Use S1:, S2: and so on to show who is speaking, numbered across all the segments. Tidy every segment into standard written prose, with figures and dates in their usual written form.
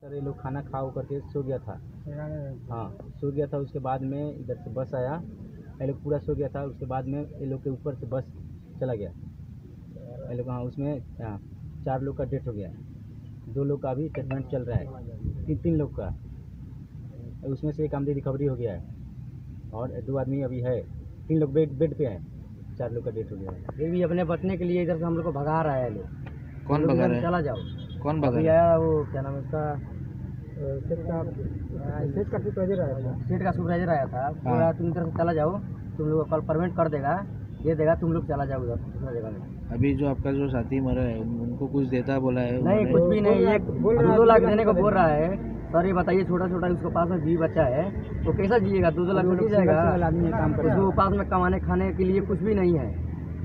S1: Sir ये लोग खाना खा करके सो गया था। हाँ, सो गया था। उसके बाद में इधर से बस आया, ये लोग पूरा सो गया था। उसके बाद में ये लोग के ऊपर से बस चला गया। ये लोग, हाँ, उसमें 4 लोग का डेथ हो गया, 2 लोग का अभी ट्रीटमेंट चल रहा है, 3 लोग का। उसमें से एक आदमी रिकवरी हो गया है और 2 आदमी अभी है, 3 लोग बेड पे हैं, 4 लोग का डेथ हो गया है। ये भी अपने बचने के लिए इधर से हम लोग को भगा रहा है लोग।
S2: कौन भगा रहा है?
S1: चला जाओ।
S2: कौन भगा
S1: अभी
S2: रहा है?
S1: आया वो, क्या नाम है उसका, सेठ का सुपरवाइजर आया था। सेठ का सुपरवाइजर आया था, बोला तुम इधर से चला जाओ, तुम लोग कल परमिट कर देगा, दे देगा, तुम लोग चला जाओ उधर दूसरा जगह में।
S2: अभी जो आपका जो साथी मरा है उनको कुछ देता बोला है?
S1: नहीं, कुछ भी नहीं। एक 2 लाख देने को बोल रहा है। सर ये बताइए, छोटा छोटा उसके पास में 20 बच्चा है, तो कैसा जिएगा? 2 लाख छोटी जाएगा। आदमी काम कर, उसको पास में कमाने खाने के लिए कुछ भी नहीं है,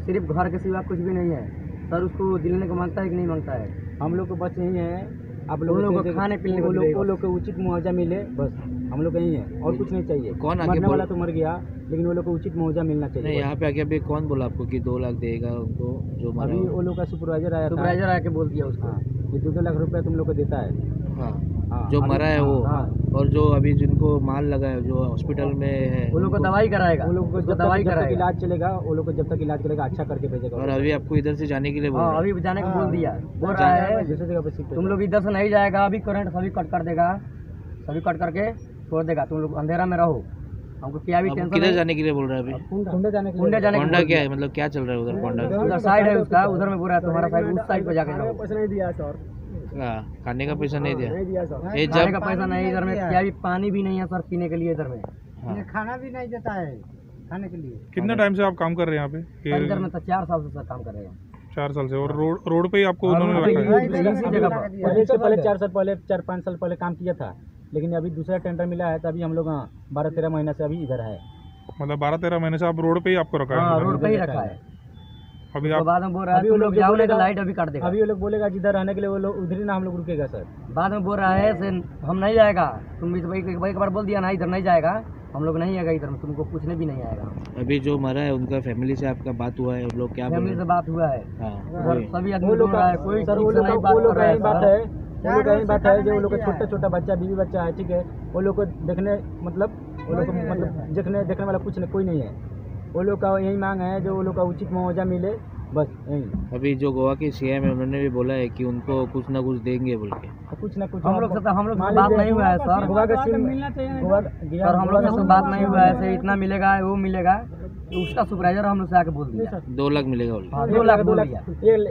S1: सिर्फ घर के सिवा कुछ भी नहीं है। सर उसको दिलाने को मांगता है कि नहीं मांगता है? हम लोग को बस यही है, आप लोगों को खाने पीने को लोग को उचित मुआवजा मिले, बस हम लोग यही है, और कुछ नहीं चाहिए।
S2: कौन आगे
S1: मरने वाला तो मर गया, लेकिन वो लोग को उचित मुआवजा मिलना चाहिए।
S2: नहीं, यहाँ पे आके अभी कौन बोला आपको कि 2 लाख देगा उनको जो मरा?
S1: अभी वो लोग का सुपरवाइजर आया, सुपरवाइजर आके बोल दिया उसको, ये 2 लाख रुपया तुम लोग को देता है।
S2: हाँ, जो मरा है वो। और जो अभी जिनको माल लगा है, जो हॉस्पिटल में है,
S1: वो लोग को दवाई कराएगा, वो लोग को दवाई कराएगा, इलाज चलेगा, वो लोग को जब तक इलाज करेगा अच्छा करके भेजेगा।
S2: और अभी आपको इधर से जाने के लिए बोल रहा है?
S1: अभी जाने को बोल दिया, बोल रहा है दूसरी जगह पे तुम लोग इधर से नहीं जाएगा, अभी करंट सभी कट कर देगा, सभी कट करके छोड़ देगा, तुम लोग अंधेरा में रहो। हमको क्या भी टेंशन। किधर
S2: जाने के लिए बोल रहा है अभी?
S1: कुंडा जाने
S2: कोंडा क्या है, मतलब क्या चल रहा है उधर? कोंडा
S1: उधर साइड है उसका, उधर में बोल रहा है तुम्हारा साइड, उस साइड पे जाके जाओ। पैसा नहीं दिया सर,
S2: खाने का पैसा नहीं दिया
S1: सर, ये खाने का पैसा नहीं, इधर में क्या भी पानी भी नहीं है सर पीने के लिए, इधर में खाना भी नहीं देता है खाने के लिए।
S3: कितना टाइम से आप काम कर रहे हैं यहाँ पे?
S1: इधर में तो 4 साल से सर काम कर रहे हैं।
S3: 4 साल से। और रोड पे ही आपको उन्होंने रखा है?
S1: पहले 4 साल पहले, 4-5 साल पहले काम किया था, लेकिन अभी दूसरा टेंडर मिला है, तभी हम लोग 12-13 महीने से अभी इधर है।
S3: मतलब 12-13 महीने से आप रोड पे ही आपको रखा है?
S1: रोड पे ही रखा है।
S3: अभी आप
S1: बाद में बोल रहा है, अभी वो लोग जाओगे तो लाइट अभी काट देगा। अभी वो लोग बोलेगा जिधर रहने के लिए, वो लोग उधर ही ना हम लोग रुकेगा सर। बाद में बोल रहा है हम नहीं जाएगा, तुम एक बार बोल दिया ना इधर नहीं जाएगा, हम लोग नहीं आएगा इधर में, तुमको पूछने भी नहीं आएगा।
S2: अभी जो मरा है उनका फैमिली से आपका बात हुआ है? उन लोग क्या
S1: फैमिली से बात हुआ है? सभी आदमी बोल रहा है, कोई सर वो लोग का यही बात है, वो लोग का यही बात है, जो वो लोग का छोटा बच्चा, बीवी बच्चा है, ठीक है, वो लोग को देखने मतलब वो लोग को मतलब देखने वाला कुछ नहीं, कोई नहीं है। वो लोग का यही मांग है, जो वो लोग का उचित मुआवजा मिले, बस यही।
S2: अभी जो गोवा के सीएम है उन्होंने भी बोला है कि उनको कुछ ना कुछ देंगे बोल के।
S1: कुछ ना कुछ हम लोग से बात नहीं हुआ है सर, गोवा का सीएम मिलना चाहिए सर, हम लोग से बात नहीं हुआ है, ऐसे इतना मिलेगा वो मिलेगा, तो उसका सुपरवाइजर हम लोग से आके बोल दिया
S2: 2 लाख मिलेगा।
S1: 2 लाख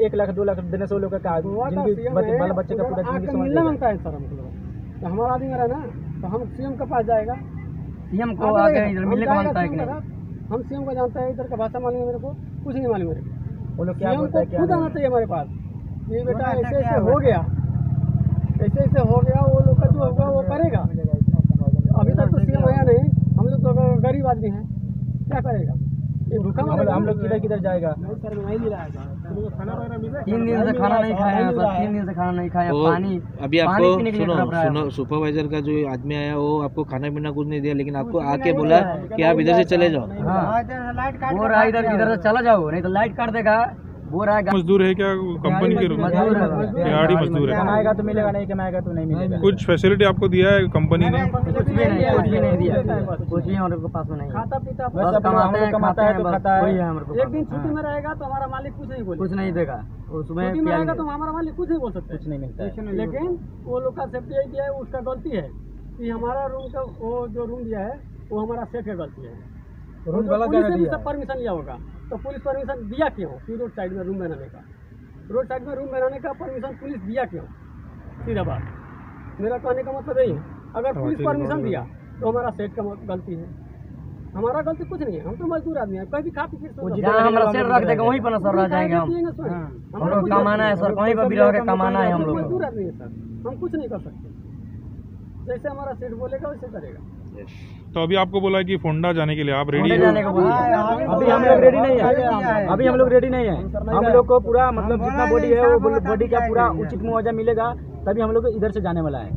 S1: 1 लाख 2 लाख देने से वो लोग का जिंदगी बाल बच्चे का पूरा जिंदगी मिलना मांगता है सर। हमको हमारा आदमी मेरा ना, तो हम सीएम के पास जाएगा, सीएम को आगे इधर मिलने का मांगता है कि नहीं? हम सीएम को जानते हैं, इधर का भाषा मालूम है मेरे को, कुछ नहीं मालूम मेरे को। वो लोग क्या बोलता है, क्या खुद आना चाहिए हमारे पास, ये बेटा ऐसे ऐसे हो गया, ऐसे ऐसे हो गया, वो लोग का जो होगा वो करेगा। अभी तक तो सीएम आया नहीं, हम लोग तो गरीब आदमी हैं, क्या करेगा? ये भूखा हम लोग किधर जाएगा? 3 दिन से खाना नहीं खाया है सर, 3 दिन से खाना नहीं खाया, पानी।
S2: अभी आपको सुनो, सुपरवाइजर का जो आदमी आया वो आपको खाना पीना कुछ नहीं दिया, लेकिन आपको आके बोला कि आप इधर से चले जाओ।
S1: वो रहा इधर से चला जाओ, नहीं तो लाइट काट देगा। वो रहा
S3: मजदूर है क्या कंपनी के? दिहाड़ी मजदूर है।
S1: कमाएगा तो मिलेगा, नहीं कमाएगा तो नहीं मिलेगा।
S3: कुछ फैसिलिटी आपको दिया है कंपनी ने?
S1: कुछ भी नहीं दिया, कुछ भी हमारे पास में नहीं। खाता पीता बस कमाता है तो खाता है। एक दिन छुट्टी में रहेगा तो हमारा मालिक कुछ नहीं बोलेगा, कुछ नहीं देगा। उसमें रहेगा तो हमारा मालिक कुछ नहीं बोल सकता, कुछ नहीं मिलता है। लेकिन वो लोग का सेफ्टी दिया है, उसका गलती है कि हमारा रूम का वो जो रूम दिया है वो हमारा सेफ का गलती है। पुलिस से भी सब परमिशन लिया होगा, तो पुलिस परमिशन दिया क्यों कि रोड साइड में रूम बनाने का? रोड साइड में रूम बनाने का परमिशन पुलिस दिया क्यों? सीधा बात मेरा कहने का मतलब यही है, अगर पुलिस परमिशन दिया तो हमारा सेठ का गलती है, हमारा गलती कुछ नहीं है। हम तो मजदूर आदमी है, कहीं भी खा पी के हमारा सेठ रख देगा वहीं पर सर रह जाएंगे हम लोग कमाना है सर, कहीं पर भी रह के कमाना है हम लोग। मजदूर आदमी है सर, हम कुछ नहीं कर सकते, जैसे हमारा सेठ बोलेगा वैसे करेगा।
S3: तो अभी आपको बोला है कि फोंडा जाने के लिए आप रेडी
S1: हैं? अभी हम लोग रेडी नहीं है, अभी हम लोग रेडी नहीं है। हम लोग को पूरा मतलब जितना बॉडी है वो बॉडी का पूरा उचित मुआवजा मिलेगा, तभी हम लोग इधर से जाने वाला है।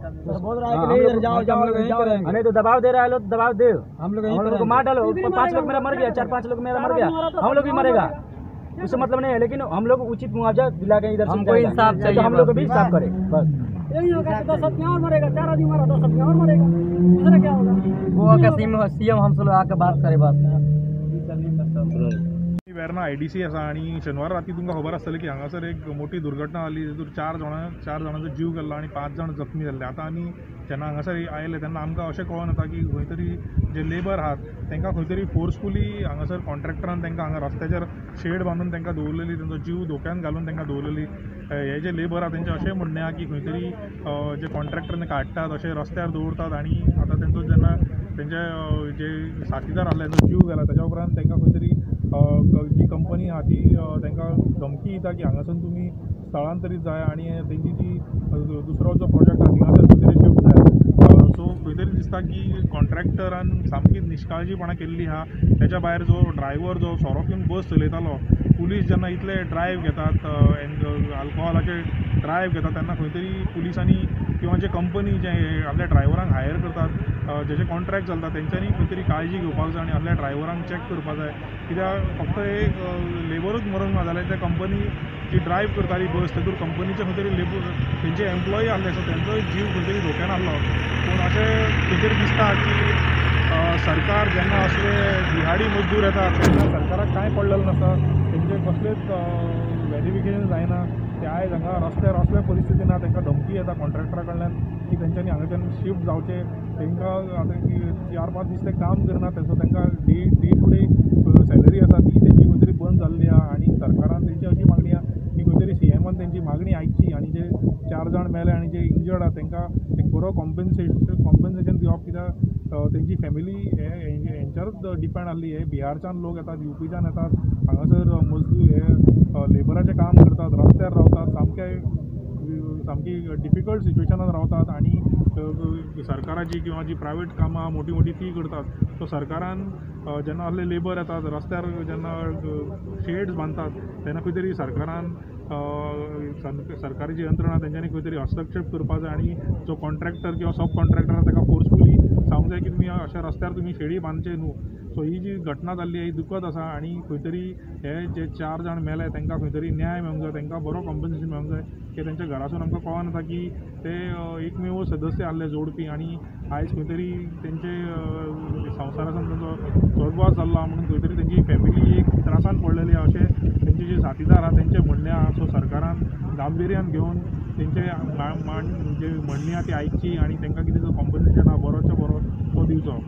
S1: नहीं तो दबाव दे रहा है लोग, दबाव दे, हम लोग को मार डालो। 5 लोग मेरा मर गया, 4-5 लोग मेरा मर गया, हम लोग भी मरेगा, उससे मतलब नहीं है। लेकिन हम लोग उचित मुआवजा दिला के इधर से इंसाफ चाहिए, हम लोग को भी इंसाफ करे बस। यही होगा तो 10 आदमी और मरेगा, 4 आदमी मरा 10 आदमी और मरेगा, दूसरा क्या होगा? गोवा का सीएम हमसे लोग आकर बात करे बस।
S3: वेर्ना IDC आसा आणि शेनवार राती तुमकां खबर आसतलें की हांगासर एक मोठी दुर्घटना जाली, तातूंत 4 जाणांचो जीव गेल्लो आणि 5 जाण जखमी जाल्ले। आतां आमी जेन्ना हांगासर आयले तेन्ना आमकां अशें कळोन येता की खंय तरी जे लेबर आहात तांकां खंय तरी फोर्सफुली हांगासर कॉन्ट्रॅक्टरान तांकां हांगा रस्त्याचेर शेड बांदून तांकां दवरलेली, तांचो जीव धोक्यान घालून तांकां दवरलेली। हे जे लेबर आहा तेंचें अशें म्हणणें आहा की खंय तरी जे कॉन्ट्रॅक्टर काडटात अशें रस्त्यार दवरतात आणि आतां तेंचो जेन्ना तेंचे जे साथीदार आसले तांचो जीव गेला तेच्या उपरांत तांकां खंय तरी जी कंपनी आहा ती तांकां धमकी दिता की हांगासून तुमी स्थळांतरीत जाय आणि तेंची जी दुसरो जो प्रोजेक्ट आहा थिंगासर खंय तरी शिफ्ट जाय। सो खंय तरी दिसता की कॉन्ट्रॅक्टरान सामकीच निश्काळजीपणां केल्ली आहा। तेच्या भायर जो ड्रायव्हर जो सोरो पिवन बस चलयतालो, पुलीस जेन्ना इतले ड्रायव्ह घेतात अल्कोहॉलाचे ड्रायव्ह घेतात तेन्ना खंय तरी पुलिसांनी किंवा जे कंपनी जे आपल्या ड्रायव्हरांक हायर करतात, जेचे कॉन्ट्रॅक्ट चलता तेंच्यांनी खंय तरी काळजी घेवपाक जाय आणि आपल्या ड्रायव्हरांक चॅक करपाक जाय। कित्याक फक्त एक लेबरूच मरूंक ना जाल्यार त्या कंपनी जी ड्रायव्ह करताली बस तातूंत कंपनीचे खंय तरी लेबर तेंचे एम्प्लॉई आहले, सो तेंचोय जीव खंय तरी धोक्यान आहलो। पूण अशें खंय तरी दिसता की सरकार जेन्ना असले दिहाडी मजदूर येतात तेन्ना सरकाराक कांय पडलेलें नासता, तेंचे कसलेच व्हेरिफिकेशन जायना। ते आयज हांगा रस्त्यार असल्या परिस्थितीन तांकां धमकी येता कॉन्ट्रॅक्टरा कडल्यान की तेंच्यांनी हांगाच्यान शिफ्ट जावचें। तांकां आतां 4-5 दीस ते काम करनात, सो तांकां डे टू डे सॅलरी आसा ती तेंची खंय तरी बंद जाल्ली आहा आणि सरकारान तेंची अशी मागणी आहा की खंय तरी CMान तेंची मागणी आयकची आणि जे 4 जाण मेले आणि जे इंजर्ड आहा तांकां एक बरो कॉम्पेन्सेशन दिवप। कित्याक तेंची फॅमिली हेंच्यारूच डिपेंड आसली। हे बिहारच्यान लोक येतात, UPच्यान येतात, हांगासर मजदूर हे लेबराचें काम करतात, रस्त्यार रावतात, सामकी डिफिकल्ट सिच्युएशनान रावतात आणि सरकाराची किंवा जी प्रायवेट कामां मोठी मोठी ती करतात। सो सरकारान जेन्ना असले लेबर येतात रस्त्यार जेन्ना शेड्स बांदतात तेन्ना खंय तरी सरकारान सरकारी यंत्रणा तेंच्यांनी खंय तरी हस्तक्षेप करपाक जाय आणि जो कॉन्ट्रॅक्टर किंवा सब कॉन्ट्रॅक्टर आसा ताका फोर्सफुली सांगूंक जाय की तुमी अशा रस्त्यार तुमी शेडी बांदचे न्हू। सो ही जी घटना जाल्ली ही दुखद आसा आणि खंय तरी हे जे 4 जाण मेले तांकां खंय तरी न्याय मेळूंक जाय, तांकां बरो कॉम्पेन्सेशन मेळूंक जाय। की तेंच्या घरासून आमकां कळोन येता की ते एकमेव सदस्य आहले जोडपी आणि आयज खंय तरी तेंचे संवसारासान तेंचो स्वर्गवास जाल्लो आहा म्हणून खंय तरी तेंची फॅमिली एक त्रासान पडलेली आहा अशें तेंचे जे साथीदार आहा तेंचें म्हणणें आहा। सो सरकारान गांभीर्यान घेवन तेंचे जे म्हणणीं आहा ती आयकची आणि तांकां कितें जो कॉम्पेन्सेशन आहा बरोच्या बरो तो दिवचो।